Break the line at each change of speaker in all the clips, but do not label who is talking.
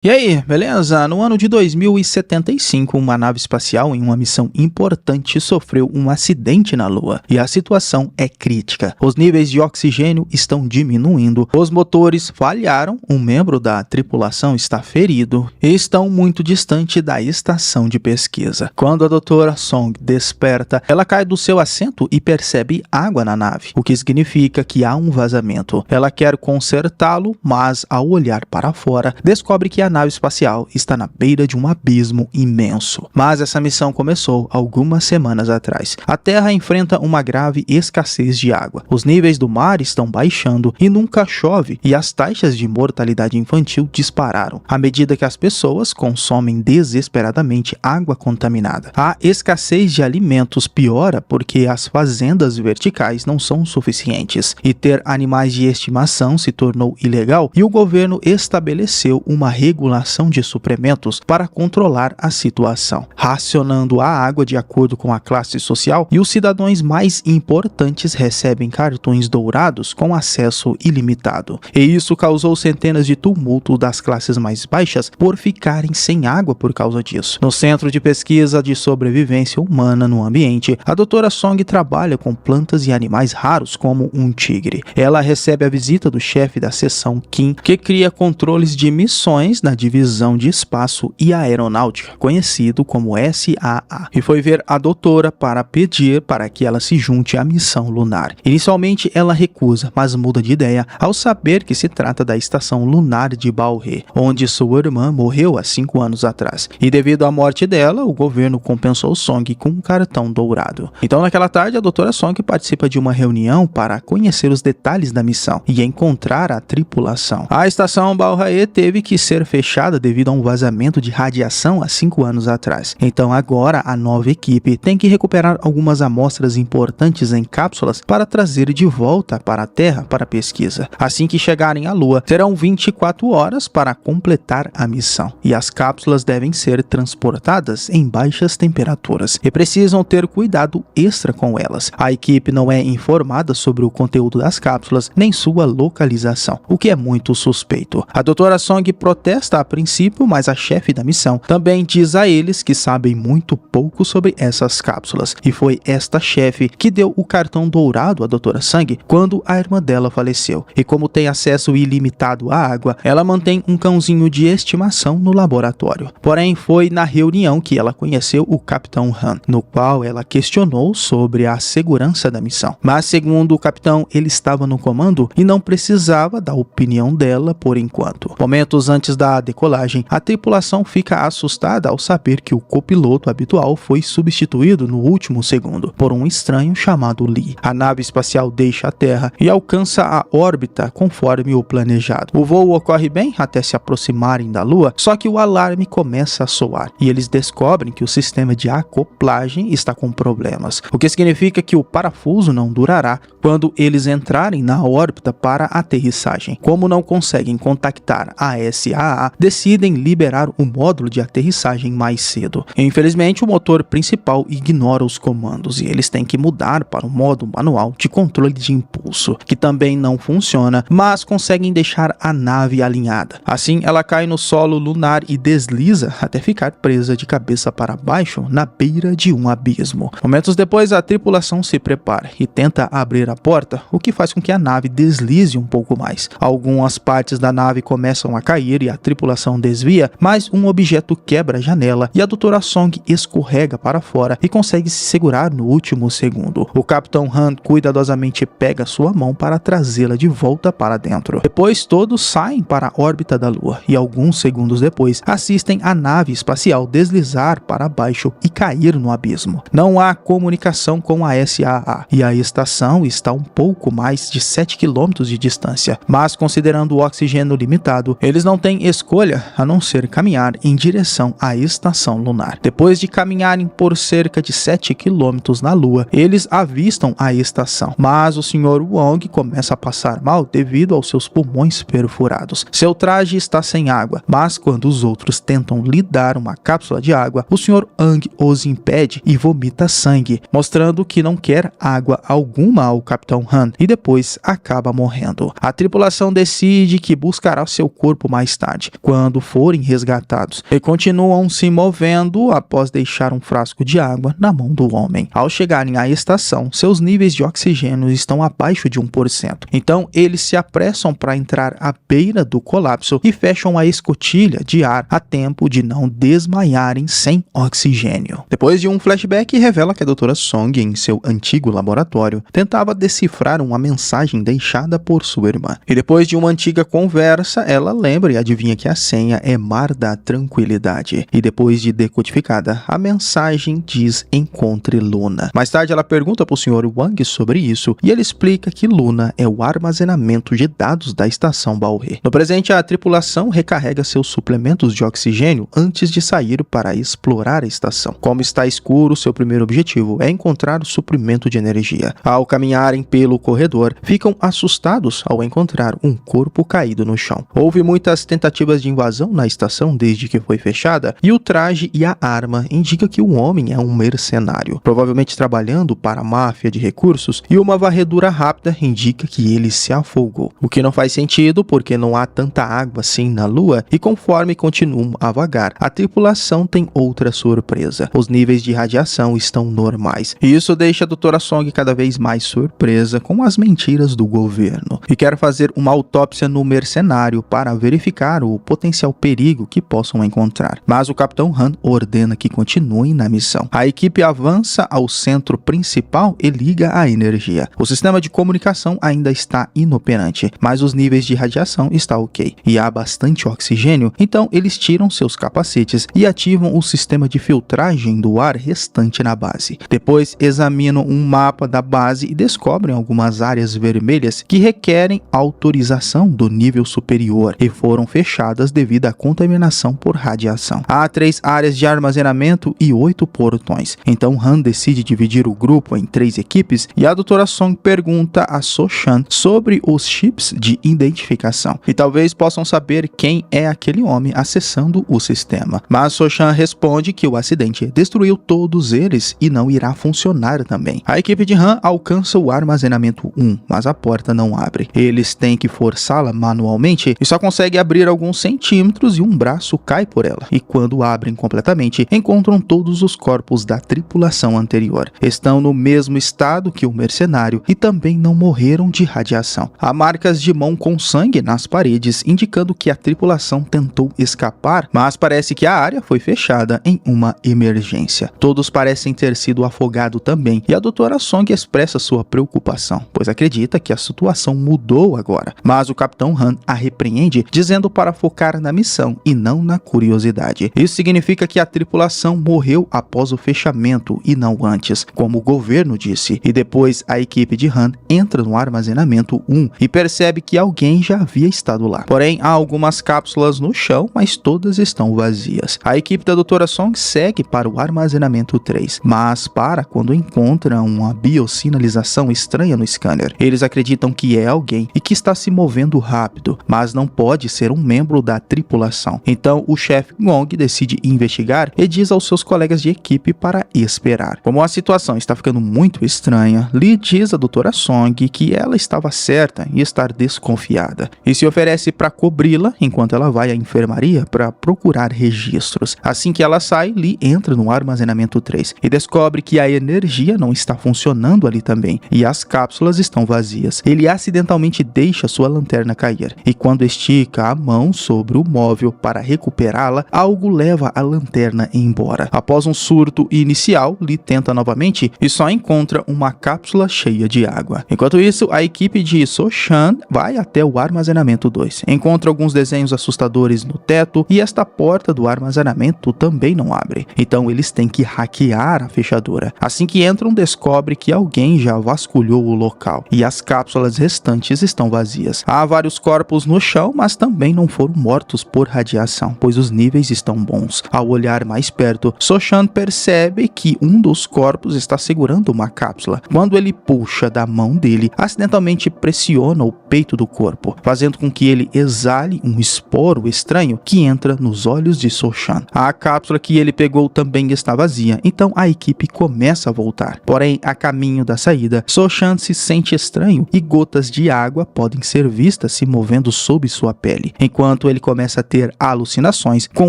E aí, beleza? No ano de 2075, uma nave espacial em uma missão importante sofreu um acidente na Lua e a situação é crítica. Os níveis de oxigênio estão diminuindo, os motores falharam, um membro da tripulação está ferido e estão muito distante da estação de pesquisa. Quando a doutora Song desperta, ela cai do seu assento e percebe água na nave, o que significa que há um vazamento. Ela quer consertá-lo, mas ao olhar para fora, descobre que a nave espacial está na beira de um abismo imenso. Mas essa missão começou algumas semanas atrás. A Terra enfrenta uma grave escassez de água. Os níveis do mar estão baixando e nunca chove, e as taxas de mortalidade infantil dispararam à medida que as pessoas consomem desesperadamente água contaminada. A escassez de alimentos piora porque as fazendas verticais não são suficientes, e ter animais de estimação se tornou ilegal, e o governo estabeleceu uma regulação de suprimentos para controlar a situação, racionando a água de acordo com a classe social, e os cidadãos mais importantes recebem cartões dourados com acesso ilimitado. E isso causou centenas de tumultos das classes mais baixas por ficarem sem água por causa disso. No Centro de Pesquisa de Sobrevivência Humana no Ambiente, a doutora Song trabalha com plantas e animais raros como um tigre. Ela recebe a visita do chefe da seção Kim, que cria controles de missões na Divisão de Espaço e Aeronáutica, conhecido como SAA, e foi ver a doutora para pedir para que ela se junte à missão lunar. Inicialmente ela recusa, mas muda de ideia ao saber que se trata da estação lunar de Balhe, onde sua irmã morreu há 5 anos atrás, e devido à morte dela, o governo compensou Song com um cartão dourado. Então naquela tarde a doutora Song participa de uma reunião para conhecer os detalhes da missão e encontrar a tripulação. A estação Balhe teve que ser fechada devido a um vazamento de radiação há 5 anos atrás. Então agora a nova equipe tem que recuperar algumas amostras importantes em cápsulas para trazer de volta para a Terra para pesquisa. Assim que chegarem à Lua, terão 24 horas para completar a missão, e as cápsulas devem ser transportadas em baixas temperaturas e precisam ter cuidado extra com elas. A equipe não é informada sobre o conteúdo das cápsulas nem sua localização, o que é muito suspeito. A doutora Song protesta a princípio, mas a chefe da missão também diz a eles que sabem muito pouco sobre essas cápsulas, e foi esta chefe que deu o cartão dourado à doutora Song quando a irmã dela faleceu, e como tem acesso ilimitado à água, ela mantém um cãozinho de estimação no laboratório. Porém, foi na reunião que ela conheceu o Capitão Han, no qual ela questionou sobre a segurança da missão, mas segundo o capitão, ele estava no comando e não precisava da opinião dela por enquanto. Momentos antes da decolagem, a tripulação fica assustada ao saber que o copiloto habitual foi substituído no último segundo por um estranho chamado Lee. A nave espacial deixa a Terra e alcança a órbita conforme o planejado. O voo ocorre bem até se aproximarem da Lua, só que o alarme começa a soar e eles descobrem que o sistema de acoplagem está com problemas, o que significa que o parafuso não durará quando eles entrarem na órbita para aterrissagem. Como não conseguem contactar a SAA, decidem liberar o módulo de aterrissagem mais cedo. Infelizmente, o motor principal ignora os comandos e eles têm que mudar para o modo manual de controle de impulso, que também não funciona, mas conseguem deixar a nave alinhada. Assim, ela cai no solo lunar e desliza até ficar presa de cabeça para baixo na beira de um abismo. Momentos depois, a tripulação se prepara e tenta abrir a porta, o que faz com que a nave deslize um pouco mais. Algumas partes da nave começam a cair e a tripulação desvia, mas um objeto quebra a janela e a doutora Song escorrega para fora e consegue se segurar no último segundo. O Capitão Han cuidadosamente pega sua mão para trazê-la de volta para dentro. Depois todos saem para a órbita da Lua e alguns segundos depois assistem a nave espacial deslizar para baixo e cair no abismo. Não há comunicação com a SAA e a estação está um pouco mais de 7 km de distância, mas considerando o oxigênio limitado, eles não têm escolha a não ser caminhar em direção à estação lunar. Depois de caminharem por cerca de 7 km na Lua, eles avistam a estação, mas o Sr. Wong começa a passar mal devido aos seus pulmões perfurados. Seu traje está sem água, mas quando os outros tentam lhe dar uma cápsula de água, o Sr. Ang os impede e vomita sangue, mostrando que não quer água alguma ao Capitão Han, e depois acaba morrendo. A tripulação decide que buscará seu corpo mais tarde, novamente quando forem resgatados e continuam se movendo após deixar um frasco de água na mão do homem. Ao chegarem à estação, seus níveis de oxigênio estão abaixo de 1%. Então, eles se apressam para entrar à beira do colapso e fecham a escotilha de ar a tempo de não desmaiarem sem oxigênio. Depois de um flashback, revela que a Dra. Song, em seu antigo laboratório, tentava decifrar uma mensagem deixada por sua irmã. E depois de uma antiga conversa, ela lembra e adivinha que a senha é Mar da Tranquilidade. E depois de decodificada, a mensagem diz: encontre Luna. Mais tarde, ela pergunta para o Sr. Wang sobre isso e ele explica que Luna é o armazenamento de dados da estação Baohe. No presente, a tripulação recarrega seus suplementos de oxigênio antes de sair para explorar a estação. Como está escuro, seu primeiro objetivo é encontrar o suprimento de energia. Ao caminharem pelo corredor, ficam assustados ao encontrar um corpo caído no chão. Houve muitas tentativas de invasão na estação desde que foi fechada e o traje e a arma indicam que o homem é um mercenário, provavelmente trabalhando para a máfia de recursos, e uma varredura rápida indica que ele se afogou. O que não faz sentido porque não há tanta água assim na Lua e conforme continuam a vagar, a tripulação tem outra surpresa. Os níveis de radiação estão normais. E isso deixa a Dra. Song cada vez mais surpresa com as mentiras do governo e quer fazer uma autópsia no mercenário para verificar o potencial perigo que possam encontrar. Mas o Capitão Han ordena que continuem na missão. A equipe avança ao centro principal e liga a energia. O sistema de comunicação ainda está inoperante, mas os níveis de radiação estão ok e há bastante oxigênio, então eles tiram seus capacetes e ativam o sistema de filtragem do ar restante na base. Depois examinam um mapa da base e descobrem algumas áreas vermelhas que requerem autorização do nível superior e foram fechadas devido à contaminação por radiação. Há 3 áreas de armazenamento e 8 portões. Então Han decide dividir o grupo em 3 equipes e a Dra. Song pergunta a So-chan sobre os chips de identificação e talvez possam saber quem é aquele homem acessando o sistema. Mas So-chan responde que o acidente destruiu todos eles e não irá funcionar também. A equipe de Han alcança o armazenamento 1, mas a porta não abre. Eles têm que forçá-la manualmente e só conseguem abrir alguns centímetros e um braço cai por ela. E quando abrem completamente, encontram todos os corpos da tripulação anterior. Estão no mesmo estado que o mercenário e também não morreram de radiação. Há marcas de mão com sangue nas paredes, indicando que a tripulação tentou escapar, mas parece que a área foi fechada em uma emergência. Todos parecem ter sido afogados também, e a Dra. Song expressa sua preocupação, pois acredita que a situação mudou agora. Mas o Capitão Han a repreende, dizendo para focar na missão e não na curiosidade. Isso significa que a tripulação morreu após o fechamento e não antes, como o governo disse. E depois a equipe de Han entra no armazenamento 1 e percebe que alguém já havia estado lá. Porém, há algumas cápsulas no chão, mas todas estão vazias. A equipe da Dra. Song segue para o armazenamento 3, mas para quando encontra uma biosinalização estranha no scanner. Eles acreditam que é alguém e que está se movendo rápido, mas não pode ser um membro da tripulação. Então o chefe Gong decide investigar e diz aos seus colegas de equipe para esperar. Como a situação está ficando muito estranha, Lee diz a Dra. Song que ela estava certa em estar desconfiada e se oferece para cobri-la enquanto ela vai à enfermaria para procurar registros. Assim que ela sai, Lee entra no armazenamento 3 e descobre que a energia não está funcionando ali também e as cápsulas estão vazias. Ele acidentalmente deixa sua lanterna cair e quando estica a mão sobre o móvel para recuperá-la, algo leva a lanterna embora. Após um surto inicial, Lee tenta novamente e só encontra uma cápsula cheia de água. Enquanto isso, a equipe de So-chan vai até o armazenamento 2. Encontra alguns desenhos assustadores no teto e esta porta do armazenamento também não abre. Então eles têm que hackear a fechadura. Assim que entram, descobre que alguém já vasculhou o local e as cápsulas restantes estão vazias. Há vários corpos no chão, mas também não foram mortos por radiação, pois os níveis estão bons. Ao olhar mais perto, So-chan percebe que um dos corpos está segurando uma cápsula. Quando ele puxa da mão dele, acidentalmente pressiona o peito do corpo, fazendo com que ele exale um esporo estranho que entra nos olhos de So-chan. A cápsula que ele pegou também está vazia, então a equipe começa a voltar. Porém, a caminho da saída, So-chan se sente estranho e gotas de água podem ser vistas se movendo sob sua pele. Enquanto enquanto ele começa a ter alucinações com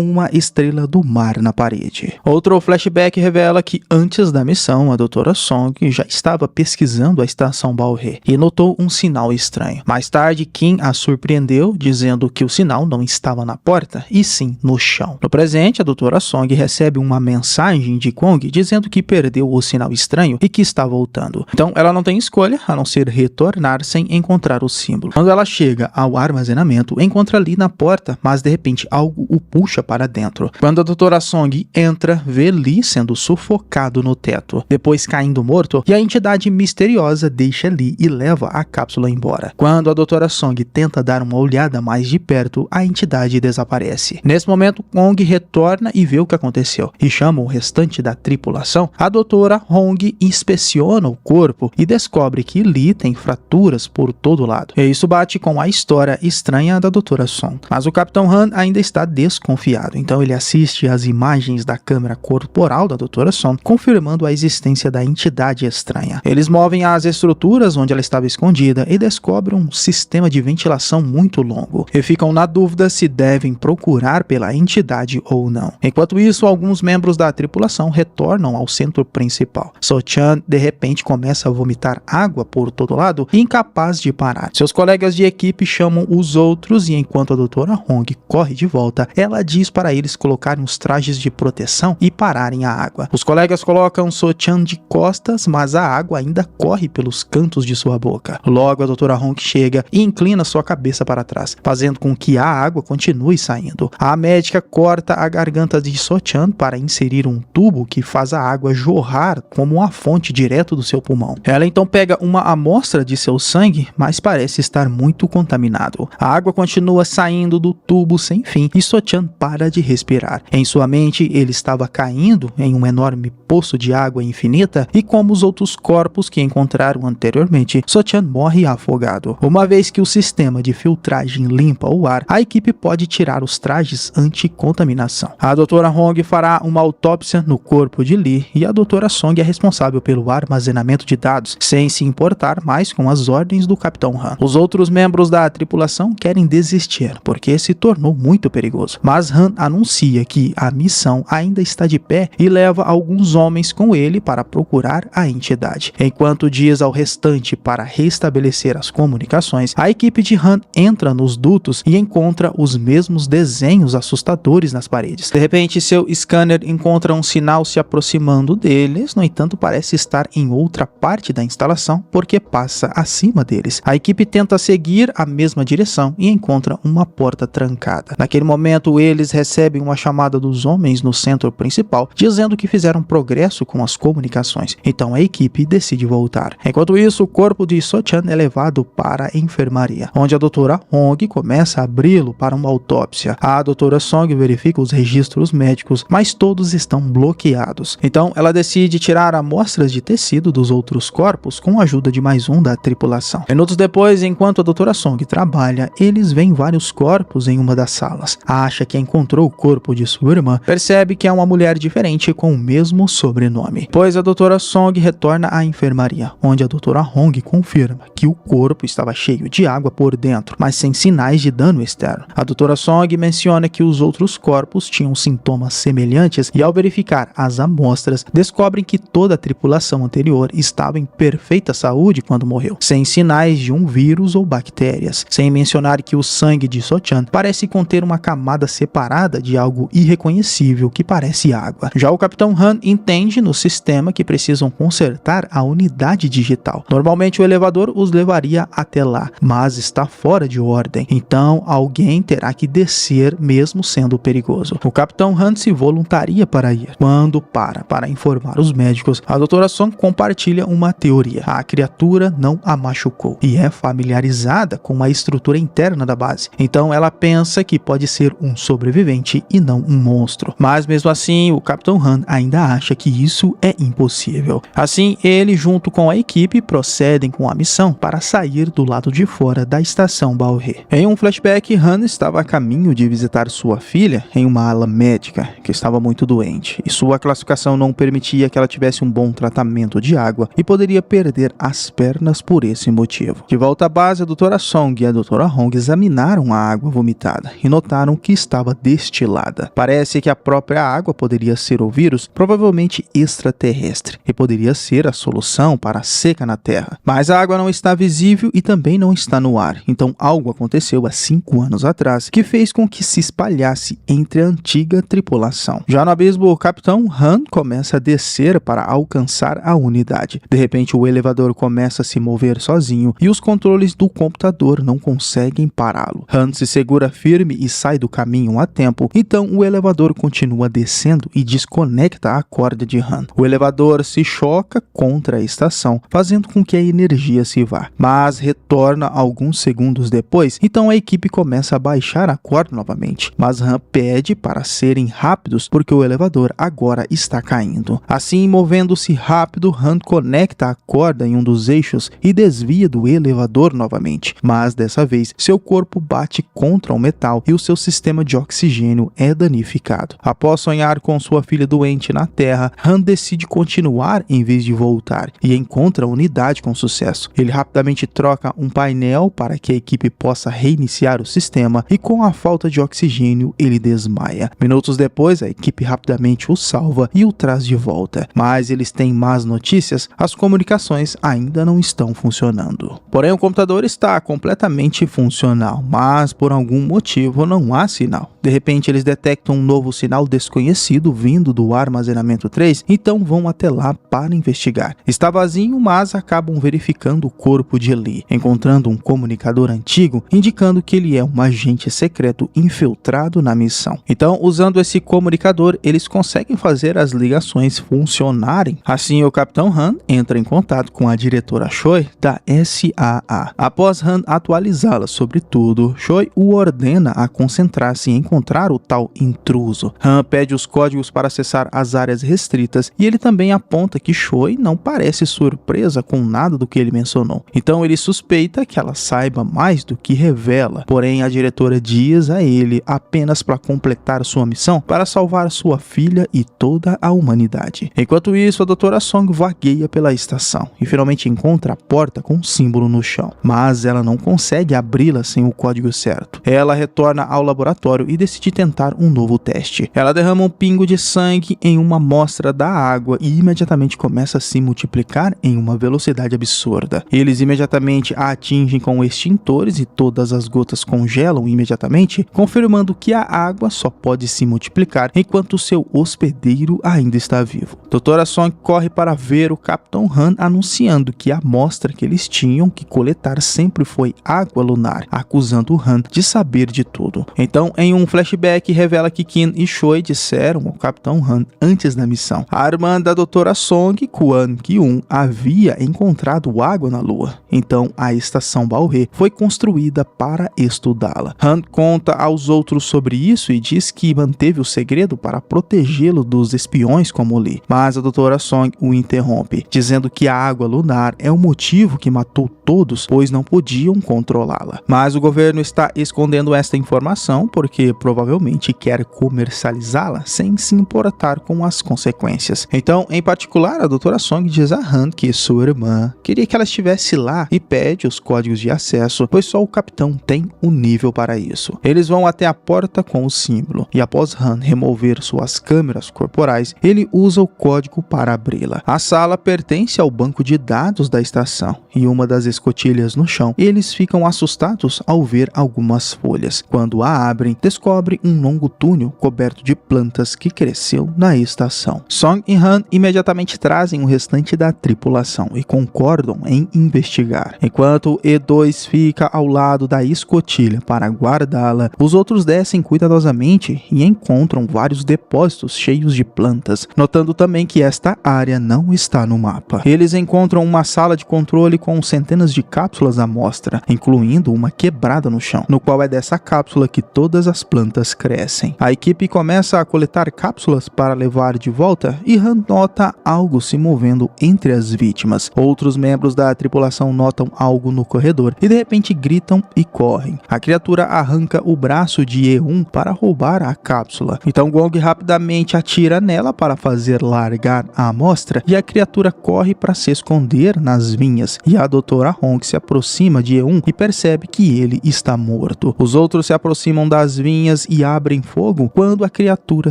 uma estrela do mar na parede. Outro flashback revela que antes da missão, a Dra. Song já estava pesquisando a estação Balhae e notou um sinal estranho. Mais tarde, Kim a surpreendeu, dizendo que o sinal não estava na porta, e sim no chão. No presente, a Dra. Song recebe uma mensagem de Kong dizendo que perdeu o sinal estranho e que está voltando. Então, ela não tem escolha a não ser retornar sem encontrar o símbolo. Quando ela chega ao armazenamento, encontra Lee na porta, mas de repente algo o puxa para dentro. Quando a Dra. Song entra, vê Lee sendo sufocado no teto, depois caindo morto, e a entidade misteriosa deixa Lee e leva a cápsula embora. Quando a Dra. Song tenta dar uma olhada mais de perto, a entidade desaparece. Nesse momento, Kong retorna e vê o que aconteceu, e chama o restante da tripulação. A Dra. Hong inspeciona o corpo e descobre que Lee tem fraturas por todo lado. E isso bate com a história estranha da Dra. Song. Mas o Capitão Han ainda está desconfiado, então ele assiste às imagens da câmera corporal da Dra. Song, confirmando a existência da entidade estranha. Eles movem as estruturas onde ela estava escondida e descobrem um sistema de ventilação muito longo, e ficam na dúvida se devem procurar pela entidade ou não. Enquanto isso, alguns membros da tripulação retornam ao centro principal. So-chan de repente começa a vomitar água por todo lado, incapaz de parar. Seus colegas de equipe chamam os outros e enquanto a Dra. Hong corre de volta, ela diz para eles colocarem os trajes de proteção e pararem a água. Os colegas colocam So-chan de costas, mas a água ainda corre pelos cantos de sua boca. Logo, a Dra. Hong chega e inclina sua cabeça para trás, fazendo com que a água continue saindo. A médica corta a garganta de So-chan para inserir um tubo que faz a água jorrar como uma fonte direto do seu pulmão. Ela então pega uma amostra de seu sangue, mas parece estar muito contaminado. A água continua saindo do tubo sem fim e So-chan para de respirar. Em sua mente, ele estava caindo em um enorme poço de água infinita e como os outros corpos que encontraram anteriormente, So-chan morre afogado. Uma vez que o sistema de filtragem limpa o ar, a equipe pode tirar os trajes anti-contaminação. A Dra. Hong fará uma autópsia no corpo de Lee e a Dra. Song é responsável pelo armazenamento de dados, sem se importar mais com as ordens do Capitão Han. Os outros membros da tripulação querem desistir, porque se tornou muito perigoso. Mas Han anuncia que a missão ainda está de pé e leva alguns homens com ele para procurar a entidade. Enquanto diz ao restante para restabelecer as comunicações, a equipe de Han entra nos dutos e encontra os mesmos desenhos assustadores nas paredes. De repente, seu scanner encontra um sinal se aproximando deles, no entanto parece estar em outra parte da instalação porque passa acima deles. A equipe tenta seguir a mesma direção e encontra uma porta trancada. Naquele momento, eles recebem uma chamada dos homens no centro principal, dizendo que fizeram progresso com as comunicações, então a equipe decide voltar. Enquanto isso, o corpo de So-chan é levado para a enfermaria, onde a Dra. Hong começa a abri-lo para uma autópsia. A Dra. Song verifica os registros médicos, mas todos estão bloqueados. Então ela decide tirar amostras de tecido dos outros corpos com a ajuda de mais um da tripulação. Minutos depois, enquanto a Dra. Song trabalha, eles veem vários corpos em uma das salas. Acha que encontrou o corpo de sua irmã, percebe que é uma mulher diferente com o mesmo sobrenome. Pois a Dra. Song retorna à enfermaria, onde a Dra. Hong confirma que o corpo estava cheio de água por dentro, mas sem sinais de dano externo. A Dra. Song menciona que os outros corpos tinham sintomas semelhantes e ao verificar as amostras, descobrem que toda a tripulação anterior estava em perfeita saúde quando morreu, sem sinais de um vírus ou bactérias, sem mencionar que o sangue de So-chan parece conter uma camada separada de algo irreconhecível que parece água. Já o Capitão Han entende no sistema que precisam consertar a unidade digital. Normalmente o elevador os levaria até lá, mas está fora de ordem, então alguém terá que descer mesmo sendo perigoso. O Capitão Han se voluntaria para ir. Quando para informar os médicos, a Dra. Song compartilha uma teoria. A criatura não a machucou e é familiarizada com a estrutura interna da base. Então ela pensa que pode ser um sobrevivente e não um monstro. Mas mesmo assim, o Capitão Han ainda acha que isso é impossível. Assim, ele junto com a equipe procedem com a missão para sair do lado de fora da estação Balhae. Em um flashback, Han estava a caminho de visitar sua filha em uma ala médica que estava muito doente e sua classificação não permitia que ela tivesse um bom tratamento de água e poderia perder as pernas por esse motivo. De volta à base, a Dra. Song e a Dra. Hong examinaram a água água vomitada e notaram que estava destilada. Parece que a própria água poderia ser o vírus, provavelmente extraterrestre, e poderia ser a solução para a seca na Terra. Mas a água não está visível e também não está no ar, então algo aconteceu há 5 anos atrás que fez com que se espalhasse entre a antiga tripulação. Já no abismo, o Capitão Han começa a descer para alcançar a unidade. De repente, o elevador começa a se mover sozinho e os controles do computador não conseguem pará-lo. Han se segura firme e sai do caminho a tempo, então o elevador continua descendo e desconecta a corda de Han. O elevador se choca contra a estação, fazendo com que a energia se vá, mas retorna alguns segundos depois, então a equipe começa a baixar a corda novamente, mas Han pede para serem rápidos porque o elevador agora está caindo. Assim, movendo-se rápido, Han conecta a corda em um dos eixos e desvia do elevador novamente, mas dessa vez seu corpo bate contra o metal e o seu sistema de oxigênio é danificado. Após sonhar com sua filha doente na Terra, Han decide continuar em vez de voltar e encontra a unidade com sucesso. Ele rapidamente troca um painel para que a equipe possa reiniciar o sistema e com a falta de oxigênio ele desmaia. Minutos depois, a equipe rapidamente o salva e o traz de volta, mas eles têm más notícias, as comunicações ainda não estão funcionando. Porém, o computador está completamente funcional, mas por algum motivo não há sinal. De repente, eles detectam um novo sinal desconhecido vindo do armazenamento 3, então vão até lá para investigar. Está vazio, mas acabam verificando o corpo de Lee, encontrando um comunicador antigo indicando que ele é um agente secreto infiltrado na missão. Então, usando esse comunicador, eles conseguem fazer as ligações funcionarem. Assim, o Capitão Han entra em contato com a diretora Choi da SAA. Após Han atualizá-la sobre tudo, Choi o ordena a concentrar-se em encontrar o tal intruso. Han pede os códigos para acessar as áreas restritas e ele também aponta que Choi não parece surpresa com nada do que ele mencionou. Então ele suspeita que ela saiba mais do que revela. Porém, a diretora diz a ele apenas para completar sua missão para salvar sua filha e toda a humanidade. Enquanto isso, a Doutora Song vagueia pela estação e finalmente encontra a porta com um símbolo no chão, mas ela não consegue abri-la sem o código certo. Ela retorna ao laboratório e decide tentar um novo teste. Ela derrama um pingo de sangue em uma amostra da água e imediatamente começa a se multiplicar em uma velocidade absurda. Eles imediatamente a atingem com extintores e todas as gotas congelam imediatamente, confirmando que a água só pode se multiplicar enquanto seu hospedeiro ainda está vivo. Doutora Song corre para ver o Capitão Han anunciando que a amostra que eles tinham que coletar sempre foi água lunar, acusando Han de saber de tudo. Então, em um flashback, revela que Kim e Choi disseram ao Capitão Han antes da missão. A irmã da Doutora Song, Kwon Ki-un, havia encontrado água na Lua. Então, a estação Balhae foi construída para estudá-la. Han conta aos outros sobre isso e diz que manteve o segredo para protegê-lo dos espiões como Lee. Mas a Doutora Song o interrompe, dizendo que a água lunar é o motivo que matou todos, pois não podiam controlá-la. Mas o governo está escondendo esta informação porque provavelmente quer comercializá-la sem se importar com as consequências. Então, em particular, a Doutora Song diz a Han que sua irmã queria que ela estivesse lá e pede os códigos de acesso, pois só o capitão tem o nível para isso. Eles vão até a porta com o símbolo e após Han remover suas câmeras corporais, ele usa o código para abri-la. A sala pertence ao banco de dados da estação e uma das escotilhas no chão. Eles ficam assustados ao ver algumas folhas. Quando a abrem, descobre um longo túnel coberto de plantas que cresceu na estação. Song e Han imediatamente trazem o restante da tripulação e concordam em investigar. Enquanto E2 fica ao lado da escotilha para guardá-la, os outros descem cuidadosamente e encontram vários depósitos cheios de plantas, notando também que esta área não está no mapa. Eles encontram uma sala de controle com centenas de cápsulas à mostra, incluindo uma quebrada no chão, no qual é dessa cápsula que todas as plantas crescem. A equipe começa a coletar cápsulas para levar de volta e Han nota algo se movendo entre as vítimas. Outros membros da tripulação notam algo no corredor e de repente gritam e correm. A criatura arranca o braço de E1 para roubar a cápsula. Então Gong rapidamente atira nela para fazer largar a amostra e a criatura corre para se esconder nas vinhas e a Doutora Hong se aproxima de E1 e percebe que ele está morto. morto. Os outros se aproximam das vinhas e abrem fogo quando a criatura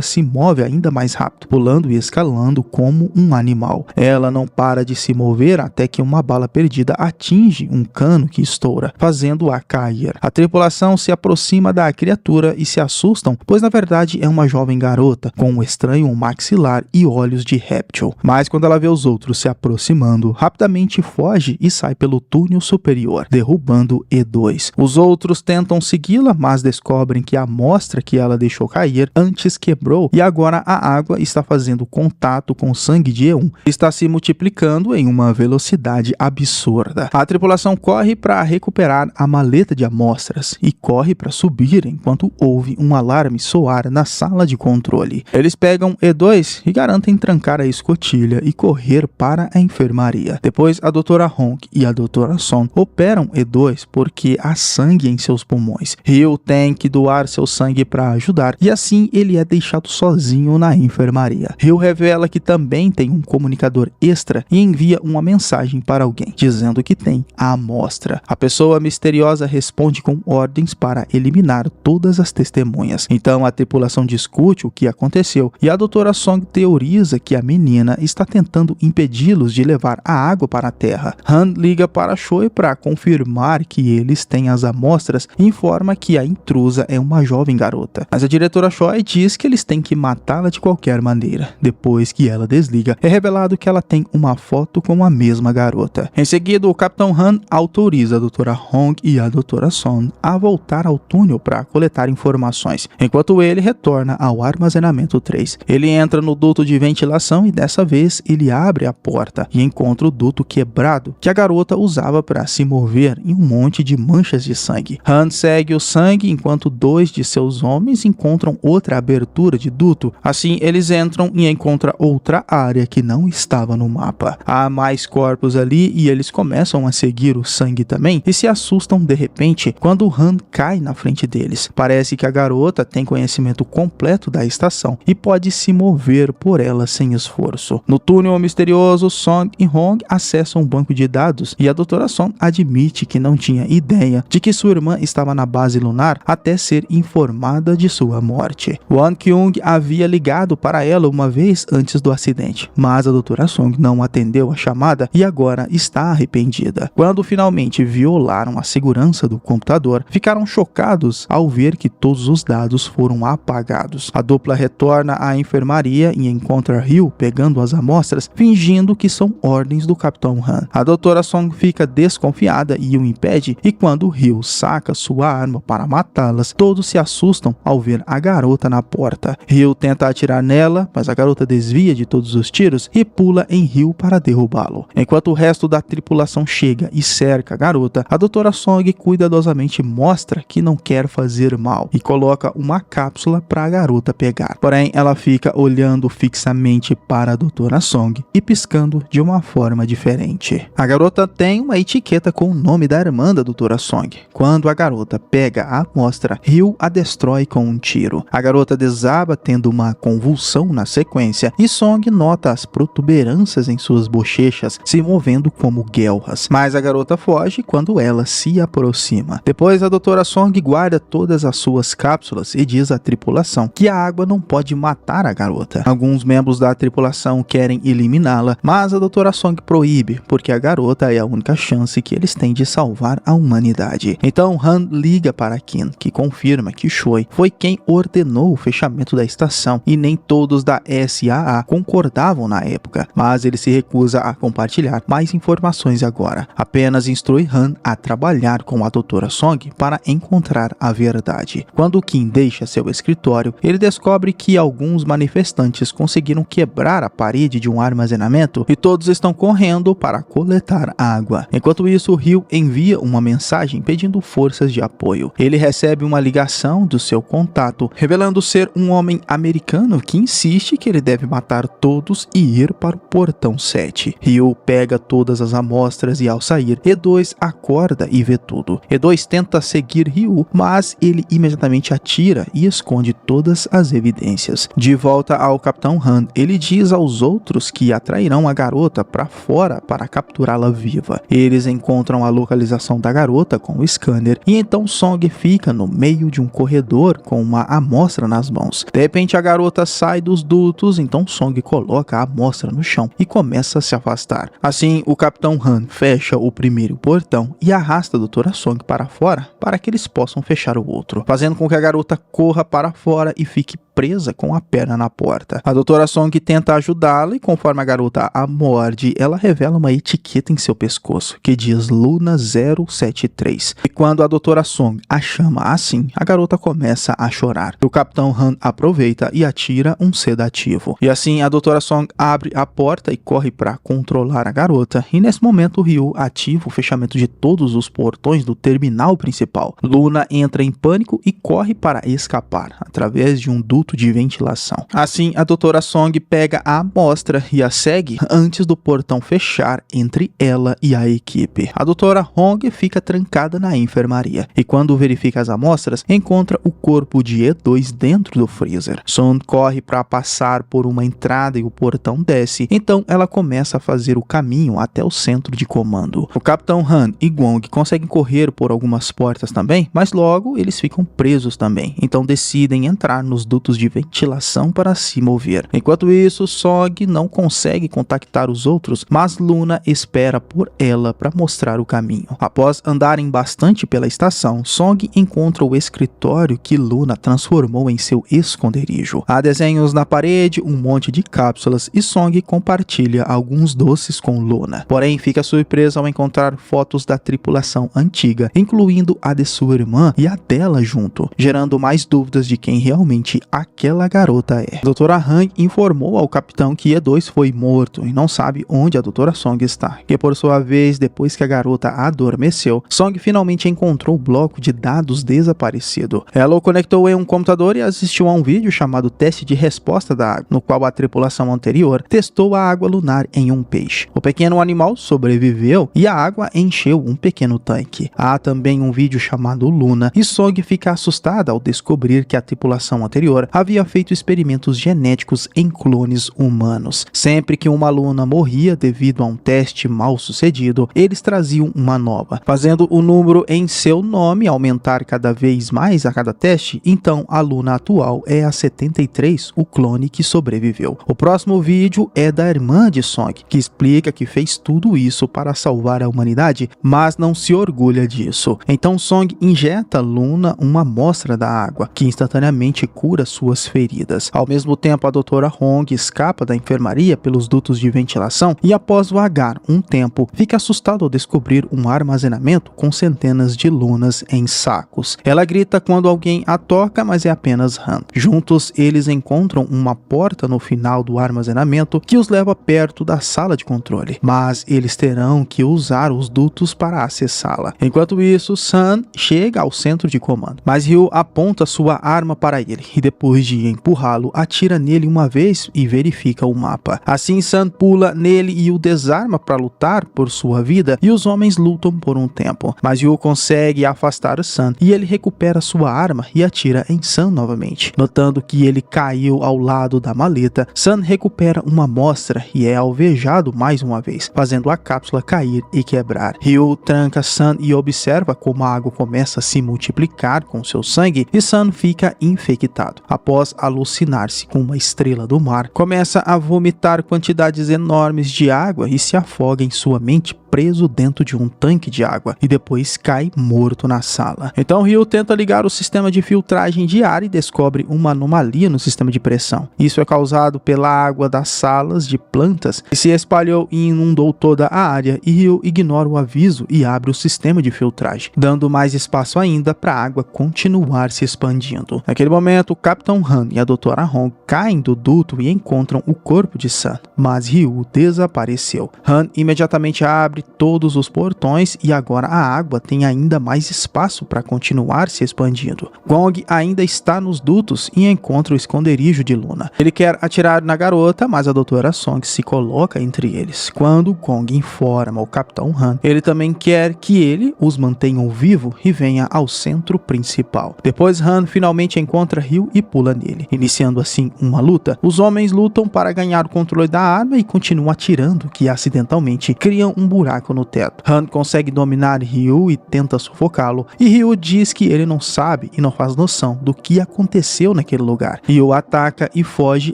se move ainda mais rápido, pulando e escalando como um animal. Ela não para de se mover até que uma bala perdida atinge um cano que estoura, fazendo-a cair. A tripulação se aproxima da criatura e se assustam, pois na verdade é uma jovem garota com um estranho maxilar e olhos de réptil. Mas quando ela vê os outros se aproximando, rapidamente foge e sai pelo túnel superior, derrubando E2. Os outros tentam segui-la, mas descobrem que a amostra que ela deixou cair antes quebrou e agora a água está fazendo contato com o sangue de E1 e está se multiplicando em uma velocidade absurda. A tripulação corre para recuperar a maleta de amostras e corre para subir enquanto ouve um alarme soar na sala de controle. Eles pegam E2 e garantem trancar a escotilha e correr para a enfermaria. Depois, a Dra. Hong e a Dra. Son operam E2 porque há sangue em seus pulmões. Ryu tem que doar seu sangue para ajudar e assim ele é deixado sozinho na enfermaria. Ryu revela que também tem um comunicador extra e envia uma mensagem para alguém, dizendo que tem a amostra. A pessoa misteriosa responde com ordens para eliminar todas as testemunhas. Então a tripulação discute o que aconteceu e a Dra. Song teoriza que a menina está tentando impedi-los de levar a água para a Terra. Han liga para Choi para confirmar que eles têm as amostras e informa que a intrusa é uma jovem garota. Mas a diretora Choi diz que eles têm que matá-la de qualquer maneira. Depois que ela desliga, é revelado que ela tem uma foto com a mesma garota. Em seguida, o Capitão Han autoriza a Dra. Hong e a Dra. Son a voltar ao túnel para coletar informações, enquanto ele retorna ao armazenamento 3. Ele entra no duto de ventilação e dessa vez ele abre a porta e encontra o duto quebrado que a garota usava para se mover em um monte de manchas de sangue. Han segue o sangue enquanto dois de seus homens encontram outra abertura de duto. Assim, eles entram e encontram outra área que não estava no mapa. Há mais corpos ali e eles começam a seguir o sangue também e se assustam de repente quando Han cai na frente deles. Parece que a garota tem conhecimento completo da estação e pode se mover por ela sem esforço. No túnel misterioso, Song e Hong acessam um banco de dados e a Dra. Son admite que não tinha ideia de que sua irmã estava na base lunar até ser informada de sua morte. Won Kyung havia ligado para ela uma vez antes do acidente, mas a Dra. Song não atendeu a chamada e agora está arrependida. Quando finalmente violaram a segurança do computador, ficaram chocados ao ver que todos os dados foram apagados. A dupla retorna à enfermaria e encontra Ryu pegando as amostras, fingindo que são ordens do Capitão Han. A Dra. Song fica desconfiada e o impede, e quando Ryu saca sua arma para matá-las, todos se assustam ao ver a garota na porta. Ryu tenta atirar nela, mas a garota desvia de todos os tiros e pula em Ryu para derrubá-lo. Enquanto o resto da tripulação chega e cerca a garota, a Dra. Song cuidadosamente mostra que não quer fazer mal e coloca uma cápsula para a garota pegar. Porém, ela fica olhando fixamente para a Dra. Song e piscando de uma forma diferente. A garota tem uma etiqueta com o nome da irmã da Dra. Song. Quando a garota pega a amostra, Ryu a destrói com um tiro. A garota desaba tendo uma convulsão na sequência e Song nota as protuberâncias em suas bochechas se movendo como guelras. Mas a garota foge quando ela se aproxima. Depois a Dra. Song guarda todas as suas cápsulas e diz à tripulação que a água não pode matar a garota. Alguns membros da tripulação querem eliminá-la, mas a Dra. Song proíbe, porque a garota é a única chance que eles têm de salvar a humanidade. Então Han liga para Kim, que confirma que Choi foi quem ordenou o fechamento da estação e nem todos da SAA concordavam na época, mas ele se recusa a compartilhar mais informações agora. Apenas instrui Han a trabalhar com a Dra. Song para encontrar a verdade. Quando Kim deixa seu escritório, ele descobre que alguns manifestantes conseguiram quebrar a parede de um armazenamento e todos estão correndo para coletar água. Enquanto isso, Ryu envia uma mensagem pedindo forças de apoio. Ele recebe uma ligação do seu contato, revelando ser um homem americano que insiste que ele deve matar todos e ir para o portão 7. Ryu pega todas as amostras e ao sair, E2 acorda e vê tudo. E2 tenta seguir Ryu, mas ele imediatamente atira e esconde todas as evidências. De volta ao Capitão Han, ele diz aos outros que atrairão a garota para fora para capturá-la viva. Eles encontram a localização da garota com o scanner e então Song fica no meio de um corredor com uma amostra nas mãos. De repente a garota sai dos dutos, então Song coloca a amostra no chão e começa a se afastar. Assim, o Capitão Han fecha o primeiro portão e arrasta a Doutora Song para fora para que eles possam fechar o outro, fazendo com que a garota corra para fora e fique presa com a perna na porta. A Doutora Song tenta ajudá-la e conforme a garota a morde, ela revela uma etiqueta em seu pescoço que diz Luna 073. E quando a Doutora Song a chama assim, a garota começa a chorar. O Capitão Han aproveita e atira um sedativo. E assim a Doutora Song abre a porta e corre para controlar a garota. E nesse momento Ryu ativa o fechamento de todos os portões do terminal principal. Luna entra em pânico e corre para escapar através de um duto de ventilação. Assim, a Doutora Song pega a amostra e a segue antes do portão fechar entre ela e a equipe. A Doutora Hong fica trancada na enfermaria e quando verifica as amostras, encontra o corpo de E2 dentro do freezer. Sun corre para passar por uma entrada e o portão desce, então ela começa a fazer o caminho até o centro de comando. O Capitão Han e Gong conseguem correr por algumas portas também, mas logo eles ficam presos também, então decidem entrar nos dutos de ventilação para se mover. Enquanto isso, Song não consegue contactar os outros, mas Luna espera por ela para mostrar o caminho. Após andarem bastante pela estação, Song encontra o escritório que Luna transformou em seu esconderijo. Há desenhos na parede, um monte de cápsulas e Song compartilha alguns doces com Luna. Porém, fica surpresa ao encontrar fotos da tripulação antiga, incluindo a de sua irmã e a dela junto, gerando mais dúvidas de quem realmente aquela garota é. A Doutora Han informou ao capitão que E2 foi morto e não sabe onde a Doutora Song está, que por sua vez, depois que a garota adormeceu, Song finalmente encontrou o bloco de dados desaparecido. Ela o conectou em um computador e assistiu a um vídeo chamado Teste de Resposta da Água, no qual a tripulação anterior testou a água lunar em um peixe. O pequeno animal sobreviveu e a água encheu um pequeno tanque. Há também um vídeo chamado Luna e Song fica assustada ao descobrir que a tripulação anterior havia feito experimentos genéticos em clones humanos. Sempre que uma aluna morria devido a um teste mal sucedido, eles traziam uma nova, fazendo o número em seu nome aumentar cada vez mais a cada teste. Então a aluna atual é a 73, o clone que sobreviveu. O próximo vídeo é da irmã de Song, que explica que fez tudo isso para salvar a humanidade, mas não se orgulha disso. Então Song injeta Luna uma amostra da água, que instantaneamente cura suas feridas. Ao mesmo tempo, a Doutora Hong escapa da enfermaria pelos dutos de ventilação e após vagar um tempo, fica assustada ao descobrir um armazenamento com centenas de lunas em sacos. Ela grita quando alguém a toca, mas é apenas Han. Juntos, eles encontram uma porta no final do armazenamento que os leva perto da sala de controle, mas eles terão que usar os dutos para acessá-la. Enquanto isso, Sun chega ao centro de comando, mas Ryu aponta sua arma para ele e depois de empurrá-lo, atira nele uma vez e verifica o mapa. Assim, Sun pula nele e o desarma para lutar por sua vida e os homens lutam por um tempo, mas Ryu consegue afastar Sun e ele recupera sua arma e atira em Sun novamente. Notando que ele caiu ao lado da maleta, Sun recupera uma amostra e é alvejado mais uma vez, fazendo a cápsula cair e quebrar. Ryu tranca Sun e observa como a água começa a se multiplicar com seu sangue e Sun fica infectado. Após alucinar-se com uma estrela do mar, começa a vomitar quantidades enormes de água e se afoga em sua mente preso dentro de um tanque de água e depois cai morto na sala. Então Ryu tenta ligar o sistema de filtragem de ar e descobre uma anomalia no sistema de pressão. Isso é causado pela água das salas de plantas que se espalhou e inundou toda a área e Ryu ignora o aviso e abre o sistema de filtragem, dando mais espaço ainda para a água continuar se expandindo. Naquele momento, o Capitão Han e a Doutora Hong caem do duto e encontram o corpo de Sun, mas Ryu desapareceu. Han imediatamente abre todos os portões e agora a água tem ainda mais espaço para continuar se expandindo. Gong ainda está nos dutos e encontra o esconderijo de Luna. Ele quer atirar na garota, mas a Doutora Song se coloca entre eles. Quando Gong informa o Capitão Han, ele também quer que ele os mantenha vivo e venha ao centro principal. Depois Han finalmente encontra Ryu e pula nele, iniciando assim uma luta. Os homens lutam para ganhar o controle da arma e continuam atirando, que acidentalmente criam um buraco buraco no teto. Han consegue dominar Ryu e tenta sufocá-lo, e Ryu diz que ele não sabe e não faz noção do que aconteceu naquele lugar. Ryu ataca e foge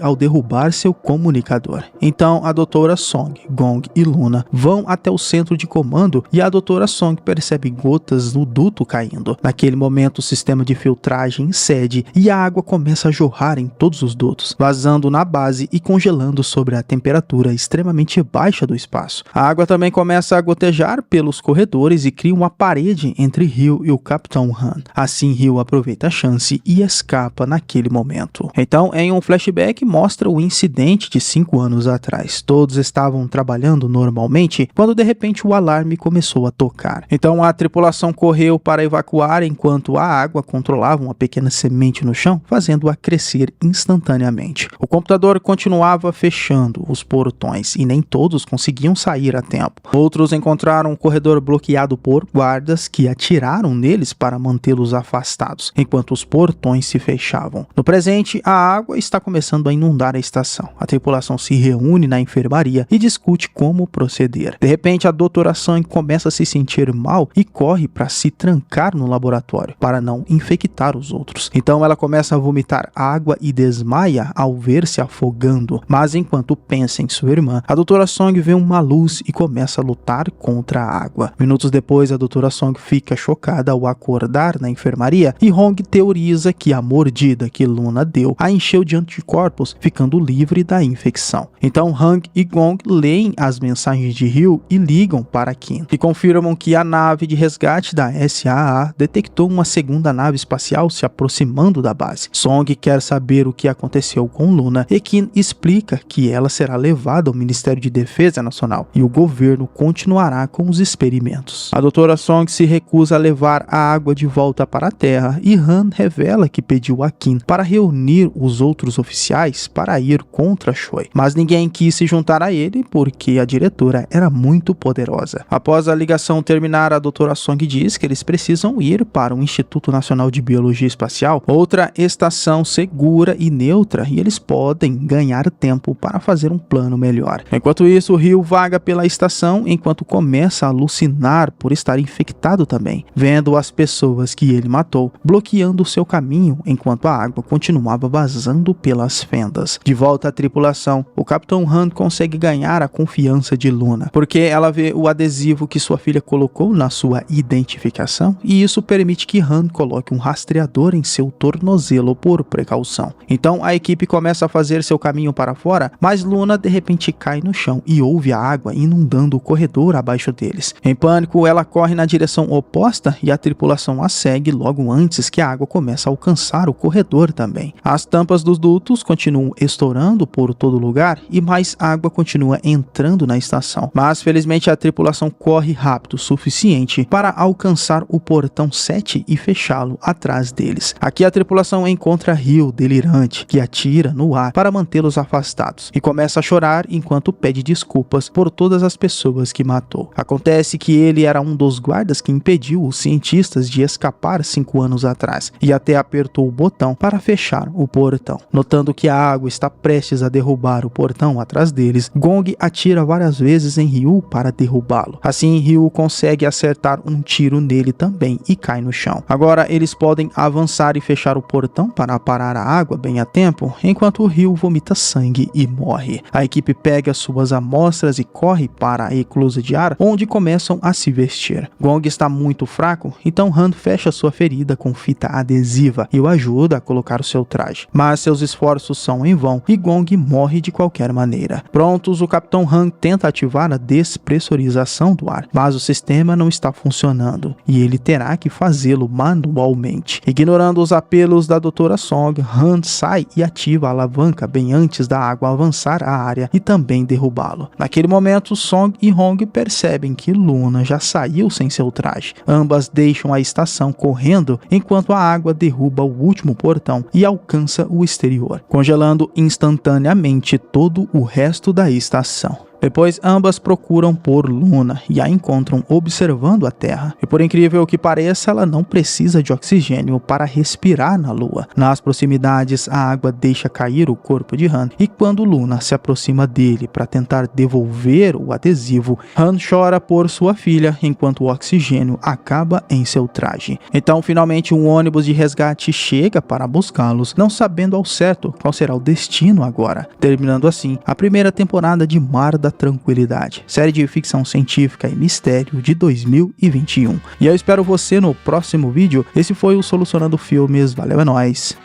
ao derrubar seu comunicador. Então a Doutora Song, Gong e Luna vão até o centro de comando e a Doutora Song percebe gotas no duto caindo. Naquele momento o sistema de filtragem cede e a água começa a jorrar em todos os dutos, vazando na base e congelando sobre a temperatura extremamente baixa do espaço. A água também começa a gotejar pelos corredores e cria uma parede entre Ryu e o Capitão Han. Assim Ryu aproveita a chance e escapa naquele momento. Então, em um flashback, mostra o incidente de 5 anos atrás. Todos estavam trabalhando normalmente quando de repente o alarme começou a tocar. Então a tripulação correu para evacuar enquanto a água controlava uma pequena semente no chão, fazendo-a crescer instantaneamente. O computador continuava fechando os portões e nem todos conseguiam sair a tempo. Outros encontraram um corredor bloqueado por guardas que atiraram neles para mantê-los afastados, enquanto os portões se fechavam. No presente, a água está começando a inundar a estação. A tripulação se reúne na enfermaria e discute como proceder. De repente, a Doutora Song começa a se sentir mal e corre para se trancar no laboratório, para não infectar os outros. Então ela começa a vomitar água e desmaia ao ver-se afogando. Mas enquanto pensa em sua irmã, a Doutora Song vê uma luz e começa a lutar contra a água. Minutos depois, a Doutora Song fica chocada ao acordar na enfermaria e Hong teoriza que a mordida que Luna deu a encheu de anticorpos, ficando livre da infecção. Então Hong e Gong leem as mensagens de Ryu e ligam para Kim, que confirmam que a nave de resgate da SAA detectou uma segunda nave espacial se aproximando da base. Song quer saber o que aconteceu com Luna e Kim explica que ela será levada ao Ministério de Defesa Nacional e o governo continuará com os experimentos. A Doutora Song se recusa a levar a água de volta para a Terra e Han revela que pediu a Kim para reunir os outros oficiais para ir contra Choi, mas ninguém quis se juntar a ele porque a diretora era muito poderosa. Após a ligação terminar, a Doutora Song diz que eles precisam ir para o Instituto Nacional de Biologia Espacial, outra estação segura e neutra, e eles podem ganhar tempo para fazer um plano melhor. Enquanto isso, Ryu vaga pela estação enquanto começa a alucinar por estar infectado também, vendo as pessoas que ele matou bloqueando seu caminho enquanto a água continuava vazando pelas fendas. De volta à tripulação, o Capitão Han consegue ganhar a confiança de Luna, porque ela vê o adesivo que sua filha colocou na sua identificação e isso permite que Han coloque um rastreador em seu tornozelo por precaução. Então a equipe começa a fazer seu caminho para fora, mas Luna de repente cai no chão e ouve a água inundando o corredor abaixo deles. Em pânico, ela corre na direção oposta e a tripulação a segue logo antes que a água comece a alcançar o corredor também. As tampas dos dutos continuam estourando por todo lugar e mais água continua entrando na estação, mas felizmente a tripulação corre rápido o suficiente para alcançar o portão 7 e fechá-lo atrás deles. Aqui a tripulação encontra Ryu delirante, que atira no ar para mantê-los afastados e começa a chorar enquanto pede desculpas por todas as pessoas que matou. Acontece que ele era um dos guardas que impediu os cientistas de escapar 5 anos atrás e até apertou o botão para fechar o portão. Notando que a água está prestes a derrubar o portão atrás deles, Gong atira várias vezes em Ryu para derrubá-lo. Assim, Ryu consegue acertar um tiro nele também e cai no chão. Agora eles podem avançar e fechar o portão para parar a água bem a tempo, enquanto Ryu vomita sangue e morre. A equipe pega suas amostras e corre para a eclusa de ar, onde começam a se vestir. Gong está muito fraco, então Han fecha sua ferida com fita adesiva e o ajuda a colocar o seu traje. Mas seus esforços são em vão e Gong morre de qualquer maneira. Prontos, o Capitão Han tenta ativar a despressurização do ar, mas o sistema não está funcionando e ele terá que fazê-lo manualmente. Ignorando os apelos da Doutora Song, Han sai e ativa a alavanca bem antes da água avançar a área e também derrubá-lo. Naquele momento, Song e Hong percebem que Luna já saiu sem seu traje. Ambas deixam a estação correndo enquanto a água derruba o último portão e alcança o exterior, congelando instantaneamente todo o resto da estação. Depois, ambas procuram por Luna e a encontram observando a Terra. E por incrível que pareça, ela não precisa de oxigênio para respirar na Lua. Nas proximidades, a água deixa cair o corpo de Han, e quando Luna se aproxima dele para tentar devolver o adesivo, Han chora por sua filha enquanto o oxigênio acaba em seu traje. Então, finalmente, um ônibus de resgate chega para buscá-los, não sabendo ao certo qual será o destino agora, terminando assim a primeira temporada de Mar da Tranquilidade, série de ficção científica e mistério de 2021. E eu espero você no próximo vídeo. Esse foi o Solucionando Filmes. Valeu, é nóis.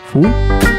Fui!